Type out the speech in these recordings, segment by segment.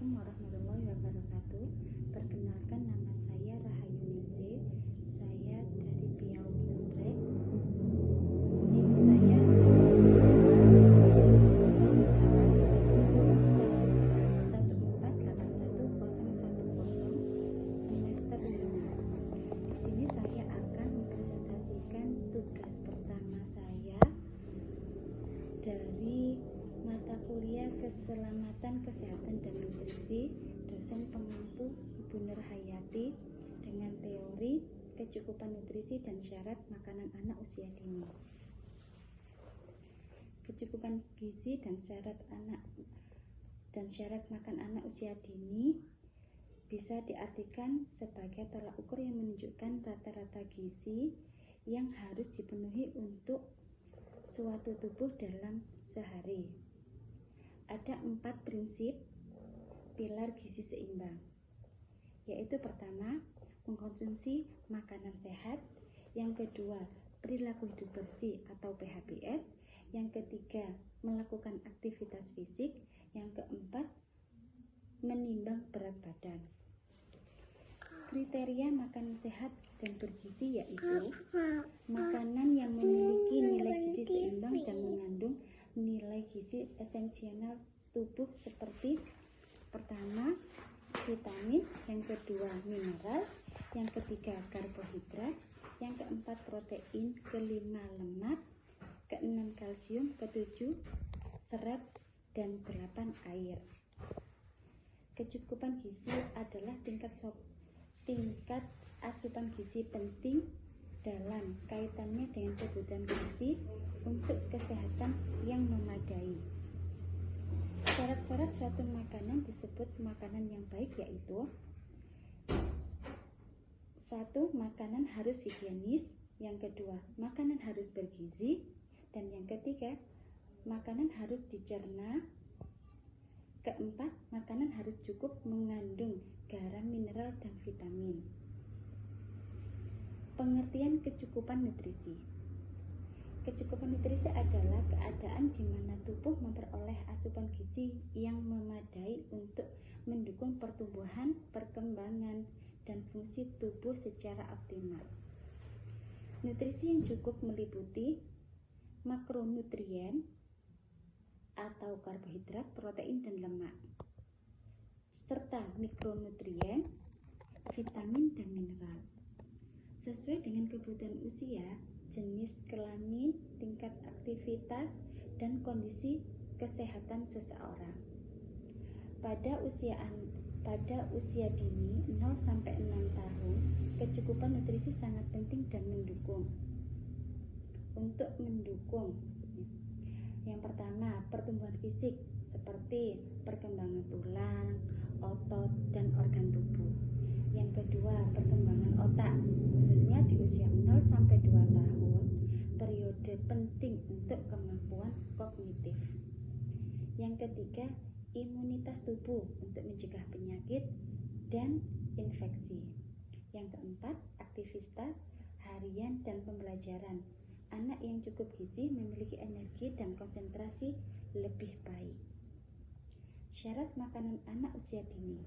Assalamualaikum warahmatullahi wabarakatuh. Perkenalkan, nama saya Rahayu Ningsih. Saya dari Piau Bulrek. Ini saya 14810110 semester 5. Di sini saya akan mempresentasikan tugas pertama saya dari mata kuliah Keselamatan, Kesehatan, dan Nutrisi, dosen pengampu Ibu Nur Hayati, dengan teori kecukupan nutrisi dan syarat makanan anak usia dini. Kecukupan gizi dan syarat makan anak usia dini bisa diartikan sebagai tolak ukur yang menunjukkan rata-rata gizi yang harus dipenuhi untuk suatu tubuh dalam sehari. Ada 4 prinsip pilar gizi seimbang, yaitu pertama, mengkonsumsi makanan sehat, yang kedua, perilaku hidup bersih atau PHBS, yang ketiga, melakukan aktivitas fisik, yang keempat, menimbang berat badan. Kriteria makanan sehat dan bergizi yaitu makanan yang memiliki nilai gizi seimbang dan mengandung nilai gizi esensial tubuh seperti pertama, vitamin, yang kedua, mineral, yang ketiga, karbohidrat, yang keempat, protein, kelima, lemak, keenam, kalsium, ketujuh, serat, dan 8, air. Kecukupan gizi adalah tingkat asupan gizi penting dalam kaitannya dengan kebutuhan gizi untuk kesehatan yang memadai. Syarat-syarat suatu makanan disebut makanan yang baik yaitu 1. Makanan harus higienis, yang kedua, makanan harus bergizi, dan yang ketiga, makanan harus dicerna, keempat, makanan harus cukup mengandung garam, mineral, dan vitamin. Pengertian kecukupan nutrisi. Kecukupan nutrisi adalah keadaan di mana tubuh memperoleh asupan gizi yang memadai untuk mendukung pertumbuhan, perkembangan, dan fungsi tubuh secara optimal. Nutrisi yang cukup meliputi makronutrien atau karbohidrat, protein, dan lemak, serta mikronutrien, vitamin, dan mineral. Sesuai dengan kebutuhan usia, jenis kelamin, tingkat aktivitas, dan kondisi kesehatan seseorang. Pada usia dini 0-6 tahun, kecukupan nutrisi sangat penting dan mendukung. Yang pertama, pertumbuhan fisik seperti perkembangan tulang, otot, dan organ tubuh. Yang kedua, perkembangan otak, khususnya di usia 0-2 tahun, periode penting untuk kemampuan kognitif. Yang ketiga, imunitas tubuh untuk mencegah penyakit dan infeksi. Yang keempat, aktivitas harian dan pembelajaran. Anak yang cukup gizi memiliki energi dan konsentrasi lebih baik. Syarat makanan anak usia dini.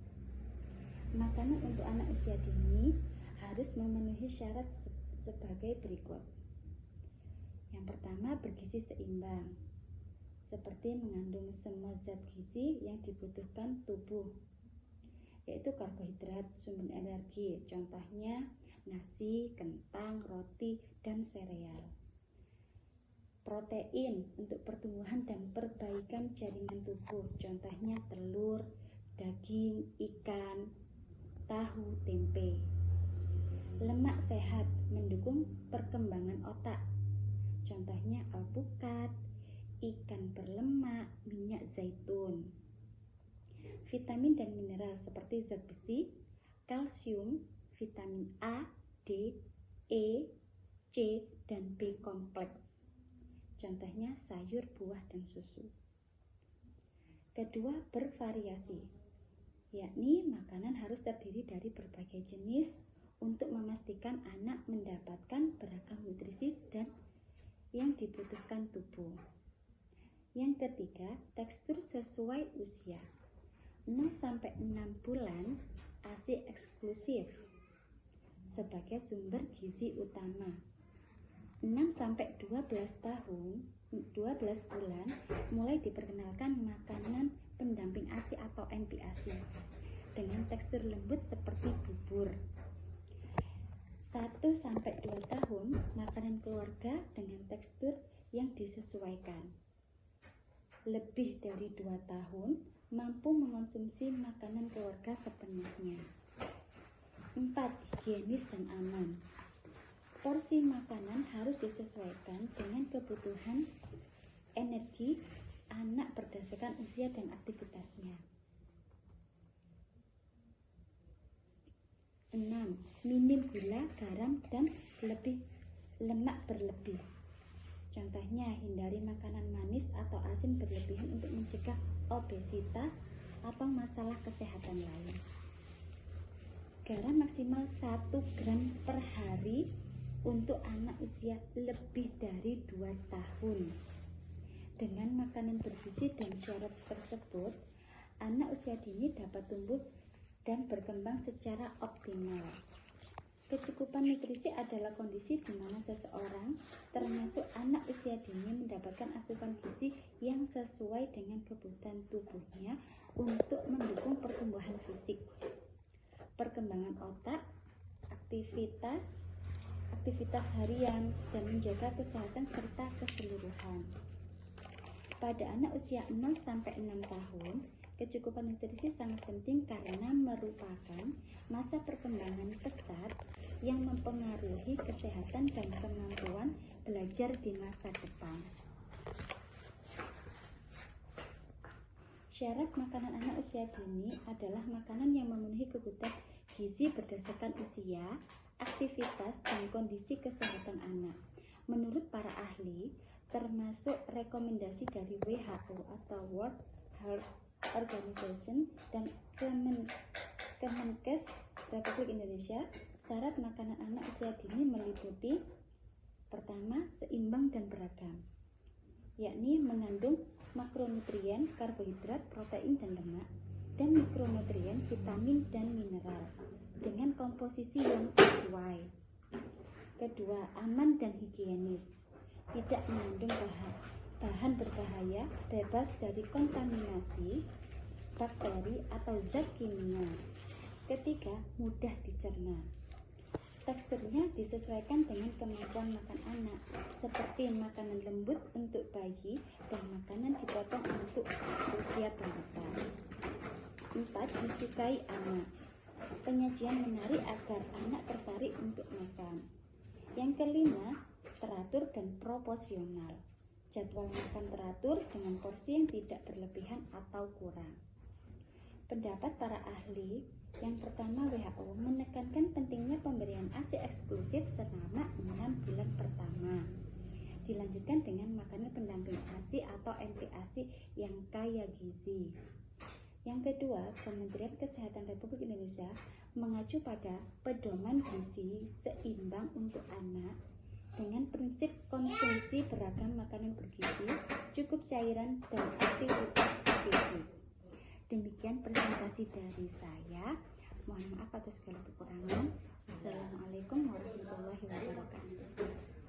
Makanan untuk anak usia dini harus memenuhi syarat sebagai berikut. Yang pertama, bergizi seimbang, seperti mengandung semua zat gizi yang dibutuhkan tubuh, yaitu karbohidrat, sumber energi, contohnya nasi, kentang, roti, dan sereal. Protein untuk pertumbuhan dan perbaikan jaringan tubuh, contohnya telur, daging, ikan, tahu, tempe. Lemak sehat mendukung perkembangan otak, contohnya alpukat, ikan berlemak, minyak zaitun. Vitamin dan mineral seperti zat besi, kalsium, vitamin A, D, E, C, dan B kompleks. Contohnya sayur, buah, dan susu. Kedua, bervariasi, yakni makanan harus terdiri dari berbagai jenis untuk memastikan anak mendapatkan beragam nutrisi dan yang dibutuhkan tubuh. Yang ketiga, tekstur sesuai usia. 0-6 bulan ASI eksklusif sebagai sumber gizi utama. 6-12 tahun 12 bulan mulai diperkenalkan makanan pendamping ASI atau MPASI dengan tekstur lembut seperti bubur. 1-2 tahun makanan keluarga dengan tekstur yang disesuaikan. Lebih dari 2 tahun mampu mengonsumsi makanan keluarga sepenuhnya. 4. Higienis dan aman. Porsi makanan harus disesuaikan dengan kebutuhan energi anak berdasarkan usia dan aktivitasnya. 6. Minim gula, garam, dan lemak berlebih. Contohnya, hindari makanan manis atau asin berlebihan untuk mencegah obesitas atau masalah kesehatan lain. Garam maksimal 1 gram per hari untuk anak usia lebih dari 2 tahun. Dengan makanan bergizi dan syarat tersebut, anak usia dini dapat tumbuh dan berkembang secara optimal. Kecukupan nutrisi adalah kondisi di mana seseorang, termasuk anak usia dini, mendapatkan asupan gizi yang sesuai dengan kebutuhan tubuhnya untuk mendukung pertumbuhan fisik, perkembangan otak, aktivitas harian, dan menjaga kesehatan serta keseluruhan. Pada anak usia 0-6 tahun, kecukupan nutrisi sangat penting karena merupakan masa perkembangan pesat yang mempengaruhi kesehatan dan kemampuan belajar di masa depan. Syarat makanan anak usia dini adalah makanan yang memenuhi kebutuhan gizi berdasarkan usia, aktivitas, dan kondisi kesehatan anak. Menurut para ahli, termasuk rekomendasi dari WHO atau World Health Organization dan Kemenkes Republik Indonesia, syarat makanan anak usia dini meliputi: pertama, seimbang dan beragam, yakni mengandung makronutrien, karbohidrat, protein, dan lemak, dan mikronutrien, vitamin, dan mineral dengan komposisi yang sesuai. Kedua, aman dan higienis, tidak mengandung bahan berbahaya, bebas dari kontaminasi bakteri atau zat kimia. Ketiga, mudah dicerna. Teksturnya disesuaikan dengan kemampuan makan anak, seperti makanan lembut untuk bayi dan makanan dipotong untuk usia balita. 4. Disukai anak. Penyajian menarik agar anak tertarik untuk makan. Yang kelima, teratur dan proporsional. Jadwal makan teratur dengan porsi yang tidak berlebihan atau kurang. Pendapat para ahli, yang pertama, WHO menekankan pentingnya pemberian ASI eksklusif selama 6 bulan pertama. Dilanjutkan dengan makanan pendamping ASI atau MPASI yang kaya gizi. Yang kedua, Kementerian Kesehatan Republik Indonesia mengacu pada pedoman gizi seimbang untuk anak dengan prinsip konsumsi beragam makanan bergizi, cukup cairan, dan aktivitas gizi. Demikian presentasi dari saya. Mohon maaf atas segala kekurangan. Assalamualaikum warahmatullahi wabarakatuh.